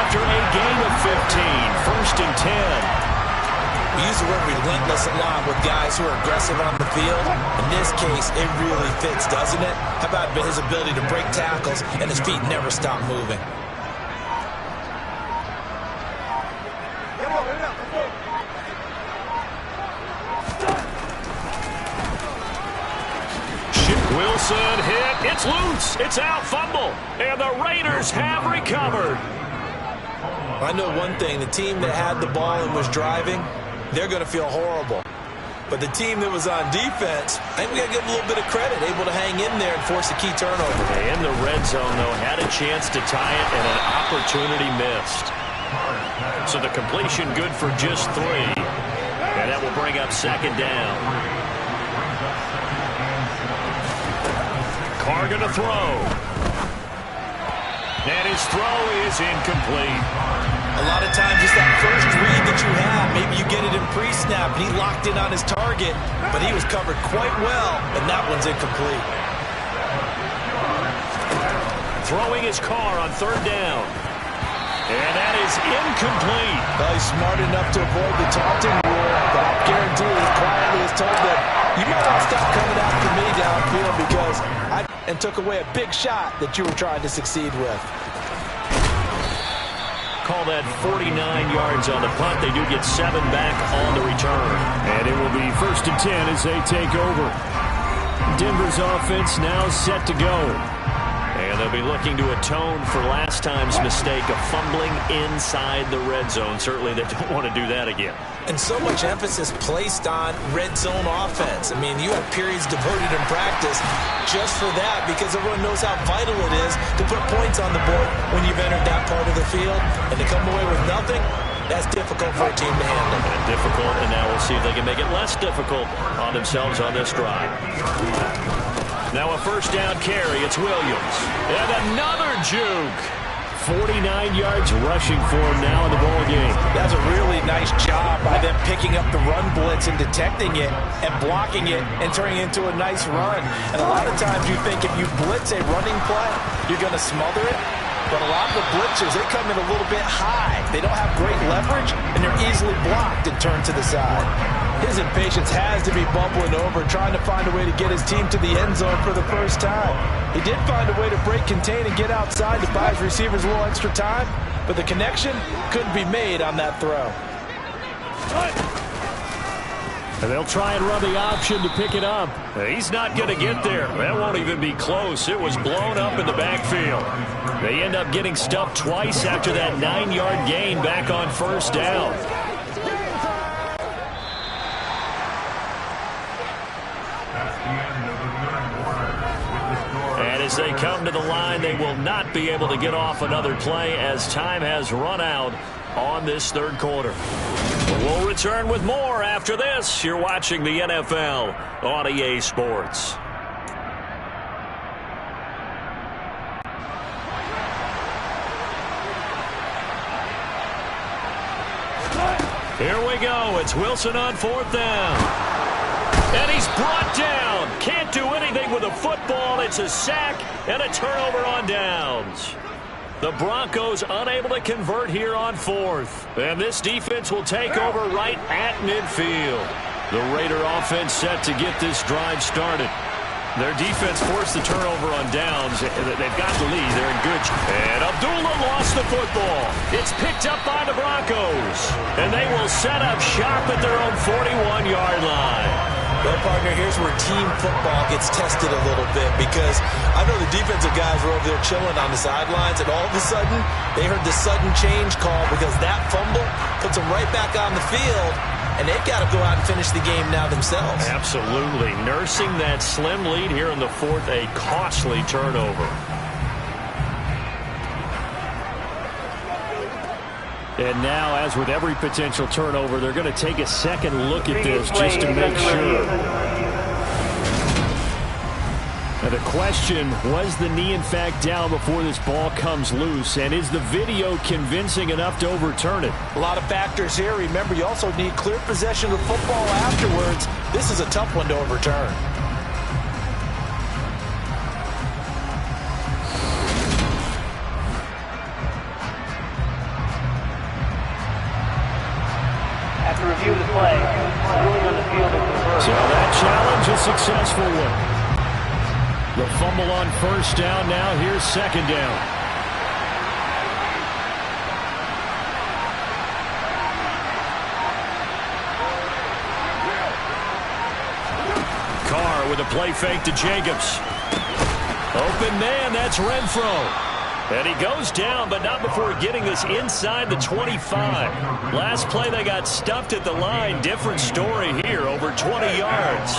after a gain of 15. 1st and 10. We use the word relentless a lot with guys who are aggressive on the field. In this case, it really fits, doesn't it? How about his ability to break tackles and his feet never stop moving? Wilson hit. It's loose. It's out. Fumble. And the Raiders have recovered. I know one thing. The team that had the ball and was driving, they're going to feel horrible. But the team that was on defense, I think we got to give them a little bit of credit, able to hang in there and force a key turnover. In the red zone, though, had a chance to tie it and an opportunity missed. So the completion good for just 3. And that will bring up 2nd down. Carr going to throw. And his throw is incomplete. A lot of times it's that first read that you have. Maybe you get it in pre-snap, and he locked in on his target, but he was covered quite well, and that one's incomplete. Throwing his Carr on 3rd down. And that is incomplete. Well, he's smart enough to avoid the taunting rule, but I guarantee he quietly has told them, you might want to stop coming after me downfield because and took away a big shot that you were trying to succeed with. Call that 49 yards on the punt. They do get 7 back on the return. And it will be 1st and 10 as they take over. Denver's offense now set to go. And they'll be looking to atone for last time's mistake of fumbling inside the red zone. Certainly they don't want to do that again. And so much emphasis placed on red zone offense. I mean, you have periods devoted in practice just for that because everyone knows how vital it is to put points on the board when you've entered that part of the field. And to come away with nothing, that's difficult for a team to handle. And difficult, and now we'll see if they can make it less difficult on themselves on this drive. Now a 1st down carry. It's Williams. And another juke. 49 yards rushing for him now in the ball game. That's a really nice job by them picking up the run blitz and detecting it and blocking it and turning it into a nice run. And a lot of times you think if you blitz a running play, you're going to smother it. But a lot of the blitzers, they come in a little bit high. They don't have great leverage, and they're easily blocked and turned to the side. His impatience has to be bubbling over, trying to find a way to get his team to the end zone for the first time. He did find a way to break, contain, and get outside to buy his receivers a little extra time, but the connection couldn't be made on that throw. And they'll try and run the option to pick it up. He's not going to get there. That won't even be close. It was blown up in the backfield. They end up getting stuffed twice after that 9-yard gain back on 1st down. And as they come to the line, they will not be able to get off another play as time has run out on this 3rd quarter. We'll return with more after this. You're watching the NFL on EA Sports. Here we go. It's Wilson on 4th down. And he's brought down. Can't do anything with a football. It's a sack and a turnover on downs. The Broncos unable to convert here on 4th. And this defense will take over right at midfield. The Raider offense set to get this drive started. Their defense forced the turnover on downs. They've got the lead. They're in good. And Abdullah lost the football. It's picked up by the Broncos. And they will set up shop at their own 41-yard line. Well, partner, here's where team football gets tested a little bit, because I know the defensive guys were over there chilling on the sidelines, and all of a sudden, they heard the sudden change call because that fumble puts them right back on the field, and they've got to go out and finish the game now themselves. Absolutely. Nursing that slim lead here in the fourth, a costly turnover. And now, as with every potential turnover, they're going to take a second look at this just to make sure. Now the question, was the knee in fact down before this ball comes loose? And is the video convincing enough to overturn it? A lot of factors here. Remember, you also need clear possession of the football afterwards. This is a tough one to overturn. After review of the play, ruling on the field is reversed. So that challenge, a successful one. The fumble on first down. Now here's second down. Carr with a play fake to Jacobs. Open man, that's Renfro. And he goes down, but not before getting this inside the 25. Last play, they got stuffed at the line. Different story here, over 20 yards.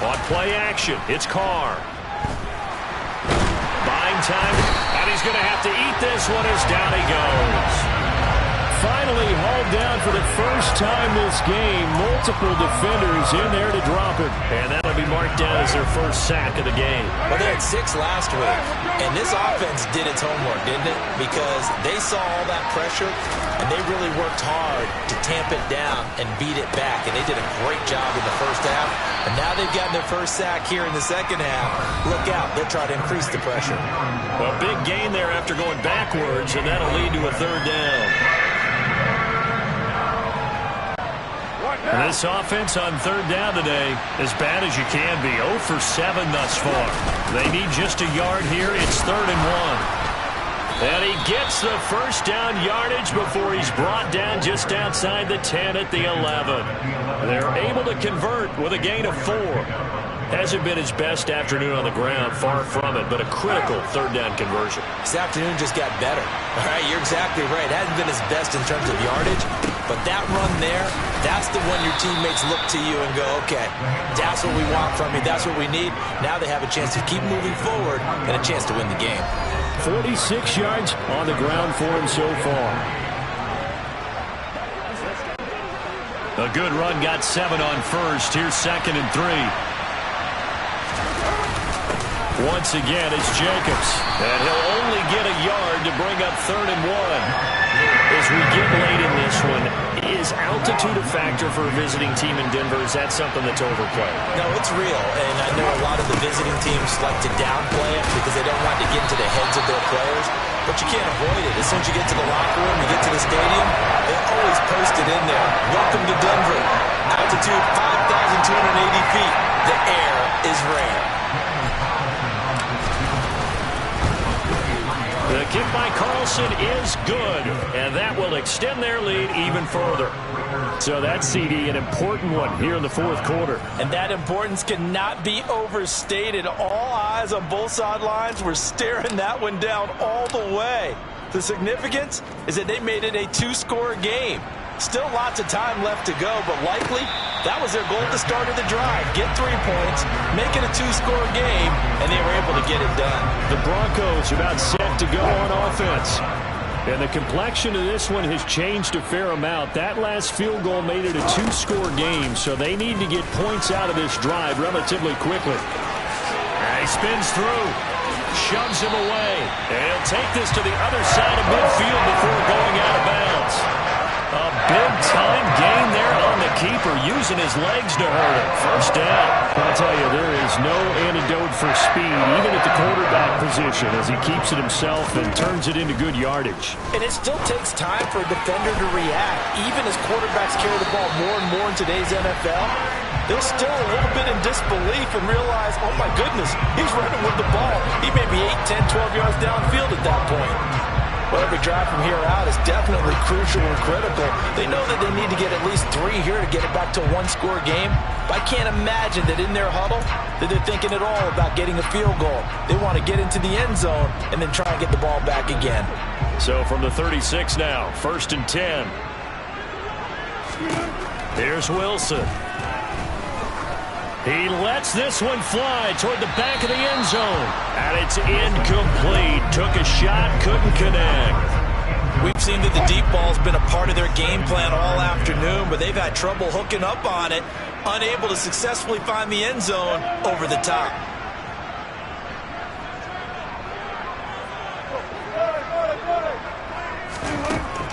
On play action, it's Carr. Buying time, and he's going to have to eat this one as down he goes. Finally hauled down for the first time this game. Multiple defenders in there to drop it. And that'll be marked down as their first sack of the game. Well, they had 6 last week. And this offense did its homework, didn't it? Because they saw all that pressure, and they really worked hard to tamp it down and beat it back. And they did a great job in the first half. And now they've gotten their first sack here in the second half. Look out. They'll try to increase the pressure. Well, big gain there after going backwards, and that'll lead to a third down. And this offense on third down today, as bad as you can be. 0 for 7 thus far. They need just a yard here. It's 3rd and 1. And he gets the first down yardage before he's brought down just outside the 10 at the 11. They're able to convert with a gain of 4. Hasn't been his best afternoon on the ground, far from it, but a critical third down conversion. This afternoon just got better. All right, you're exactly right. It hasn't been his best in terms of yardage, but that run there, that's the one your teammates look to you and go, okay, that's what we want from you, that's what we need. Now they have a chance to keep moving forward and a chance to win the game. 46 yards on the ground for him so far. A good run, got 7 on first. Here's 2nd and 3. Once again, it's Jacobs. And he'll only get a yard to bring up 3rd and 1. As we get late in this one, is altitude a factor for a visiting team in Denver? Is that something that's overplayed? No, it's real. And I know a lot of the visiting teams like to downplay it because they don't want to get into the heads of their players. But you can't avoid it. As soon as you get to the locker room, you get to the stadium, they always post it in there. Welcome to Denver. Altitude 5,280 feet. The air is rare. The kick by Carlson is good, and that will extend their lead even further. So that, CD, an important one here in the 4th quarter. And that importance cannot be overstated. All eyes on both sidelines were staring that one down all the way. The significance is that they made it a 2-score game. Still lots of time left to go, but likely that was their goal at the start of the drive. Get 3 points, make it a 2-score game, and they were able to get it done. The Broncos about set to go on offense. And the complexion of this one has changed a fair amount. That last field goal made it a 2-score game, so they need to get points out of this drive relatively quickly. He spins through, shoves him away, and he'll take this to the other side of midfield before going out of bounds. A big-time gain there on the keeper using his legs to hurt him. First down. I'll tell you, there is no antidote for speed, even at the quarterback position, as he keeps it himself and turns it into good yardage. And it still takes time for a defender to react. Even as quarterbacks carry the ball more and more in today's NFL, they're still a little bit in disbelief and realize, oh my goodness, he's running with the ball. He may be 8, 10, 12 yards downfield at that point. Well, every drive from here out is definitely crucial and critical. They know that they need to get at least 3 here to get it back to a one-score game. But I can't imagine that in their huddle that they're thinking at all about getting a field goal. They want to get into the end zone and then try and get the ball back again. So from the 36 now, 1st and 10. Here's Wilson. He lets this one fly toward the back of the end zone. And it's incomplete. Took a shot, couldn't connect. We've seen that the deep ball's been a part of their game plan all afternoon, but they've had trouble hooking up on it, unable to successfully find the end zone over the top.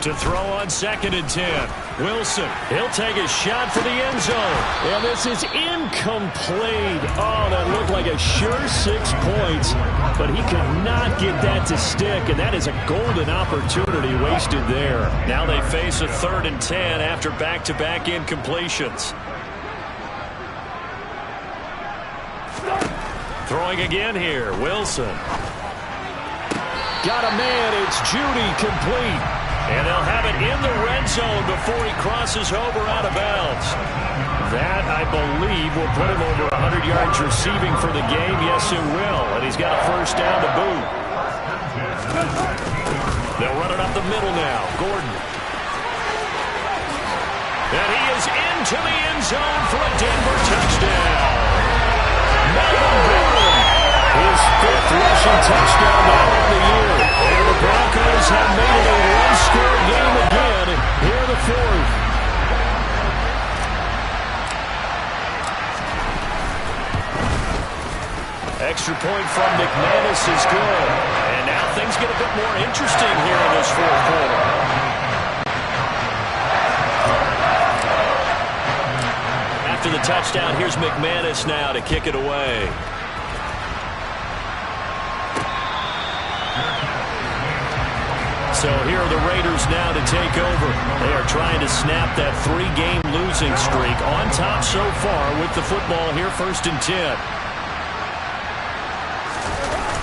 To throw on 2nd and 10. Wilson, he'll take a shot for the end zone. And this is incomplete. Oh, that looked like a sure 6 points. But he could not get that to stick, and that is a golden opportunity wasted there. Now they face a 3rd and 10 after back-to-back incompletions. Throwing again here, Wilson. Got a man, it's Judy, complete. And they'll have it in the red zone before he crosses over out of bounds. That, I believe, will put him over 100 yards receiving for the game. Yes, it will. And he's got a first down to boot. They'll run it up the middle now. Gordon. And he is into the end zone for a Denver touchdown. Melvin Gordon, his 5th rushing touchdown now on the year. And the Broncos have made it a one-score game again. Here are the 4th. Extra point from McManus is good. And now things get a bit more interesting here in this 4th quarter. After the touchdown, here's McManus now to kick it away. So here are the Raiders now to take over. They are trying to snap that 3-game losing streak. On top so far with the football here, 1st and 10.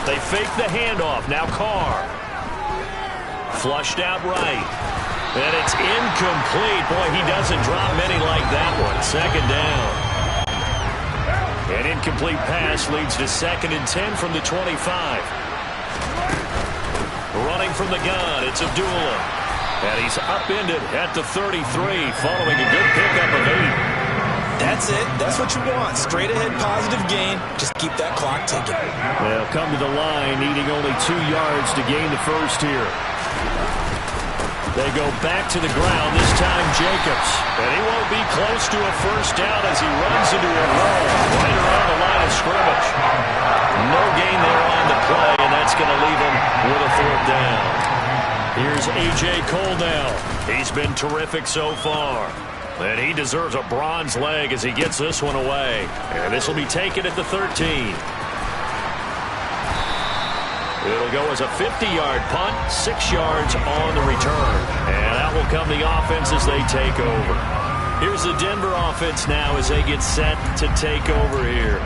They fake the handoff. Now Carr. Flushed out right. And it's incomplete. Boy, he doesn't drop many like that one. 2nd down. An incomplete pass leads to 2nd and 10 from the 25. Running from the gun, it's Abdullah. And he's upended at the 33, following a good pickup of 8. That's it. That's what you want. Straight ahead positive gain. Just keep that clock ticking. They'll come to the line, needing only 2 yards to gain the first here. They go back to the ground, this time Jacobs. And he won't be close to a first down as he runs into a wall right around the line of scrimmage. No gain there on the play, and that's going to leave him with a 4th down. Here's A.J. Cole now. He's been terrific so far. And he deserves a bronze leg as he gets this one away. And this will be taken at the 13. It'll go as a 50-yard punt, 6 yards on the return. And that will come the offense as they take over. Here's the Denver offense now as they get set to take over here.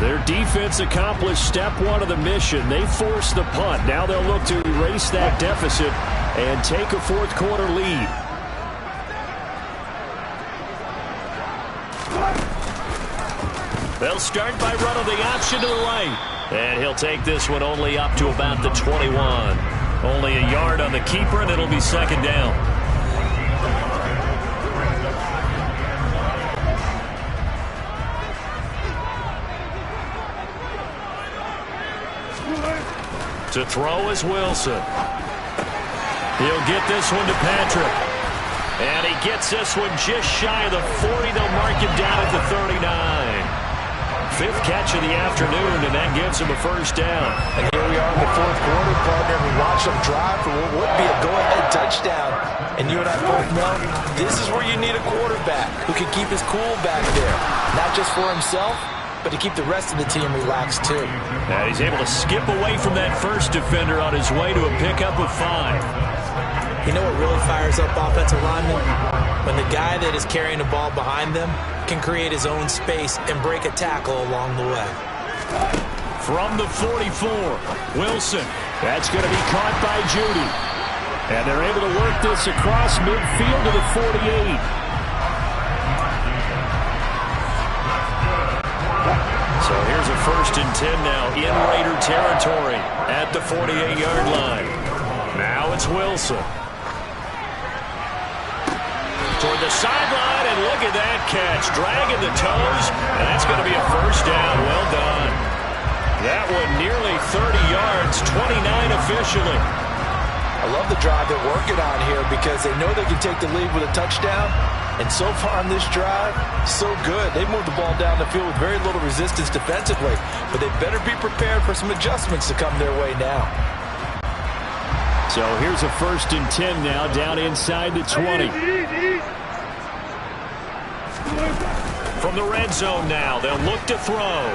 Their defense accomplished step 1 of the mission. They forced the punt. Now they'll look to erase that deficit and take a 4th quarter lead. They'll start by running the option to the right. And he'll take this one only up to about the 21. Only a yard on the keeper, and it'll be 2nd down. To throw is Wilson. He'll get this one to Patrick. And he gets this one just shy of the 40. They'll mark him down at the 39. Fifth catch of the afternoon, and that gives him a first down. And here we are in the fourth quarter, partner. We watch them drive for what would be a go-ahead touchdown. And you and I both know this is where you need a quarterback who can keep his cool back there. Not just for himself, but to keep the rest of the team relaxed too. And he's able to skip away from that first defender on his way to a pickup of 5. You know what really fires up offensive linemen? When the guy that is carrying the ball behind them can create his own space and break a tackle along the way. From the 44, Wilson. That's going to be caught by Judy. And they're able to work this across midfield to the 48. So here's a 1st and 10 now in Raider territory at the 48-yard line. Now it's Wilson. Toward the sideline, and look at that catch. Dragging the toes, and that's going to be a first down. Well done. That one nearly 30 yards, 29 officially. I love the drive they're working on here because they know they can take the lead with a touchdown. And so far on this drive, so good. They moved the ball down the field with very little resistance defensively. But they better be prepared for some adjustments to come their way now. So here's a 1st and 10 now down inside the 20. From the red zone now, they'll look to throw.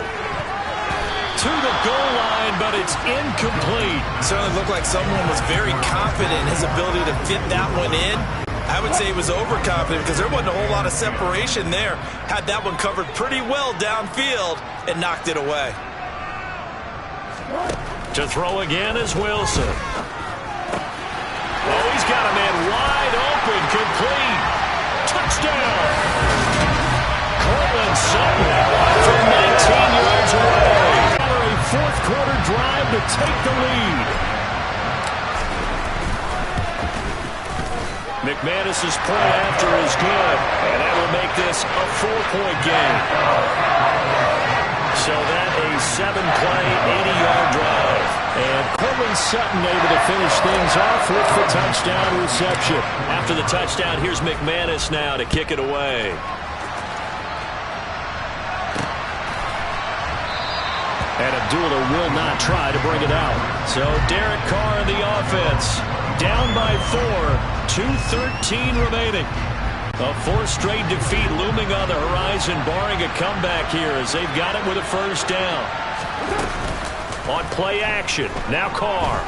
To the goal line, but it's incomplete. Certainly looked like someone was very confident in his ability to fit that one in. I would say he was overconfident because there wasn't a whole lot of separation there. Had that one covered pretty well downfield and knocked it away. To throw again is Wilson. Oh, he's got a man wide open, complete. Touchdown! Cortland Sutton from 19 yards away. A fourth quarter drive to take the lead. McManus's point after is good, and that will make this a 4-point game. So that a 7-play, 80-yard drive. And Cortland Sutton able to finish things off with the touchdown reception. After the touchdown, here's McManus now to kick it away. And Abdullah will not try to bring it out. So Derek Carr in the offense. Down by 4. 2:13 remaining. A 4th straight defeat looming on the horizon, barring a comeback here as they've got it with a first down. On play action, now Carr.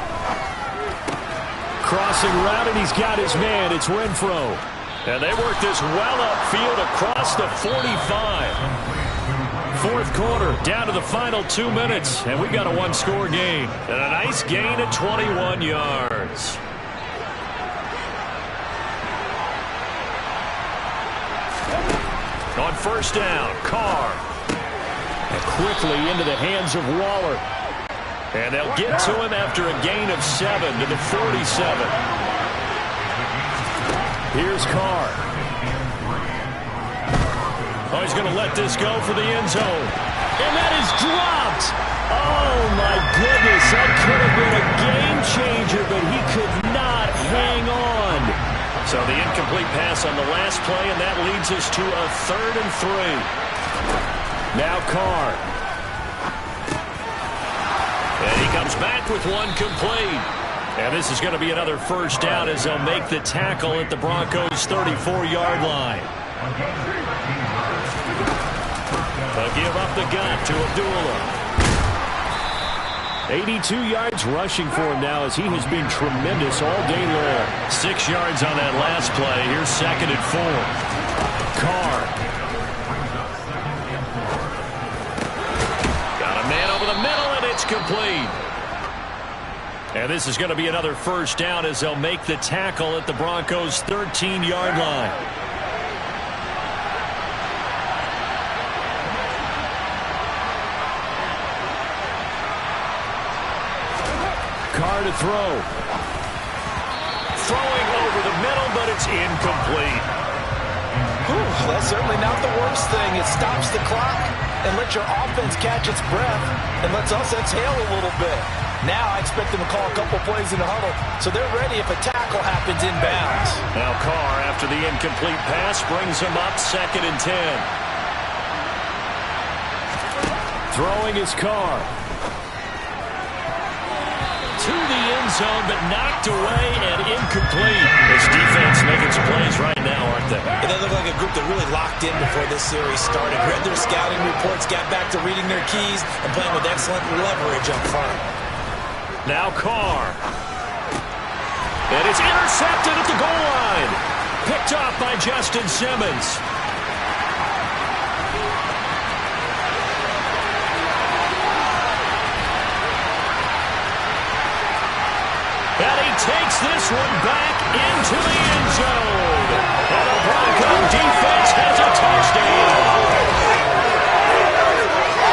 Crossing route, and he's got his man. It's Renfro. And they work this well upfield across the 45. Fourth quarter, down to the final 2 minutes, and we've got a 1-score game. And a nice gain of 21 yards. On first down, Carr. And quickly into the hands of Waller. And they'll get to him after a gain of 7 to the 47. Here's Carr. Oh, he's going to let this go for the end zone. And that is dropped. Oh, my goodness. That could have been a game changer, but he could not hang on. So the incomplete pass on the last play, and that leads us to a 3rd and 3. Now Carr. And he comes back with one complete. And this is going to be another first down as they'll make the tackle at the Broncos' 34-yard line. They'll give up the gun to Abdullah. 82 yards rushing for him now as he has been tremendous all day long. 6 yards on that last play. Here's 2nd and 4. Carr. Got a man over the middle, and it's complete. And this is going to be another first down as they'll make the tackle at the Broncos' 13-yard line. Carr to throw. Throwing over the middle, but it's incomplete. Whew, that's certainly not the worst thing. It stops the clock and lets your offense catch its breath and lets us exhale a little bit. Now I expect them to call a couple plays in the huddle so they're ready if a tackle happens inbounds. Now Carr, after the incomplete pass, brings him up 2nd and 10. Throwing his car. To the end zone, but knocked away and incomplete. This defense making some plays right now, aren't they? They look like a group that really locked in before this series started. Read their scouting reports, got back to reading their keys, and playing with excellent leverage up front. Now Carr. And it's intercepted at the goal line. Picked off by Justin Simmons. And he takes this one back into the end zone. And the Bronco defense has a touchdown.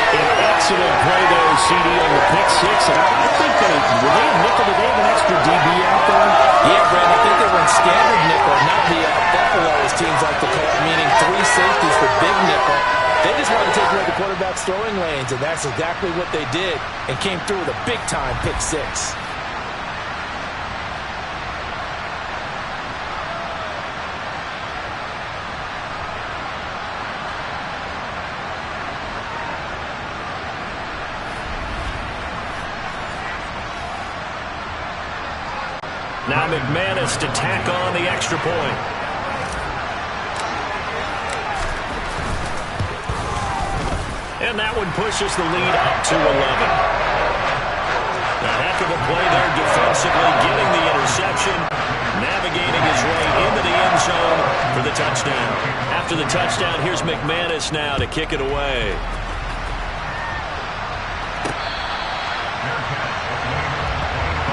An excellent play there, CD, on the pick six. And I think were they nickel? Did they have an extra DB out there? Yeah, Brent, I think they were in standard nickel, not the Buffalo, as teams like to call it, meaning 3 safeties for big nickel. They just wanted to take away the quarterback's throwing lanes, and that's exactly what they did, and came through with a big-time pick six. Now McManus to tack on the extra point. And that one pushes the lead up to 11. A heck of a play there defensively, getting the interception, navigating his way into the end zone for the touchdown. After the touchdown, here's McManus now to kick it away.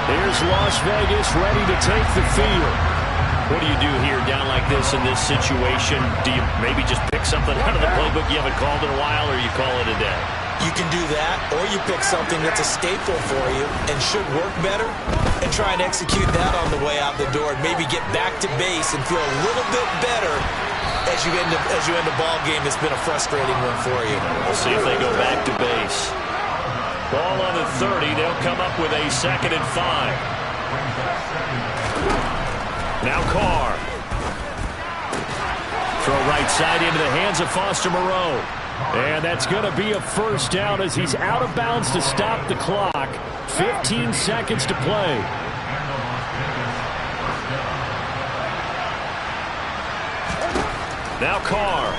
Here's Las Vegas ready to take the field. What do you do here down like this in this situation? Do you maybe just pick something out of the playbook you haven't called in a while, or you call it a day? You can do that, or you pick something that's a staple for you and should work better and try and execute that on the way out the door and maybe get back to base and feel a little bit better as you end a ball game that's been a frustrating one for you. We'll see if they go back to base. Ball on the 30. They'll come up with a 2nd and 5. Now Carr. Throw right side into the hands of Foster Moreau. And that's going to be a first down as he's out of bounds to stop the clock. 15 seconds to play. Now Carr.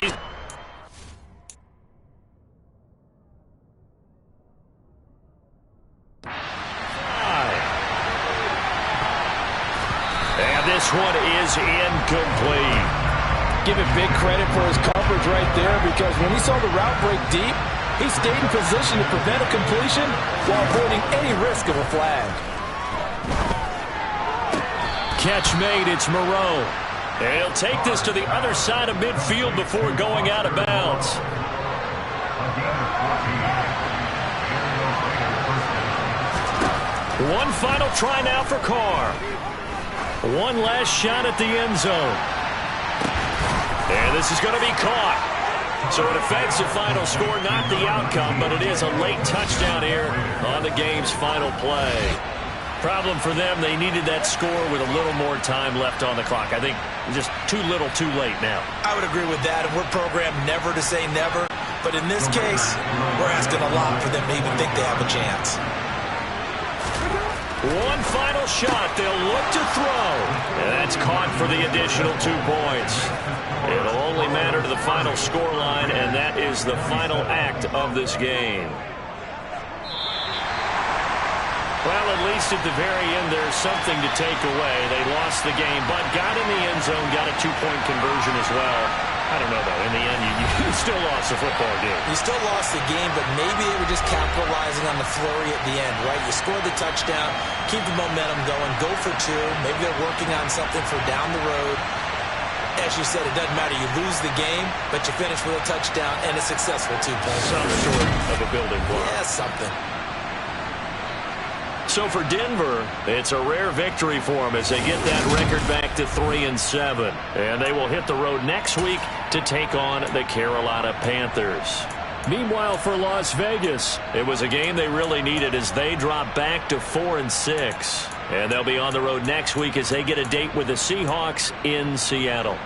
He's this one is incomplete. Give it big credit for his coverage right there, because when he saw the route break deep, he stayed in position to prevent a completion while avoiding any risk of a flag. Catch made. It's Moreau. And he'll take this to the other side of midfield before going out of bounds. One final try now for Carr. One last shot at the end zone. And this is going to be caught. So an offensive final score, not the outcome, but it is a late touchdown here on the game's final play. Problem for them, they needed that score with a little more time left on the clock. I think just too little too late now. I would agree with that, and we're programmed never to say never. But in this case, we're asking a lot for them to even think they have a chance. One final shot. They'll look to throw. And that's caught for the additional 2 points. It'll only matter to the final scoreline, and that is the final act of this game. Well, at least at the very end, there's something to take away. They lost the game, but got in the end zone, got a 2-point conversion as well. I don't know, though. In the end, you still lost the football game. You still lost the game, but maybe they were just capitalizing on the flurry at the end, right? You scored the touchdown, keep the momentum going, go for 2. Maybe they're working on something for down the road. As you said, it doesn't matter. You lose the game, but you finish with a touchdown and a successful 2 points. Some sort of a building block. Yeah, something. So for Denver, it's a rare victory for them as they get that record back to 3-7. And they will hit the road next week to take on the Carolina Panthers. Meanwhile, for Las Vegas, it was a game they really needed as they drop back to 4-6. And they'll be on the road next week as they get a date with the Seahawks in Seattle.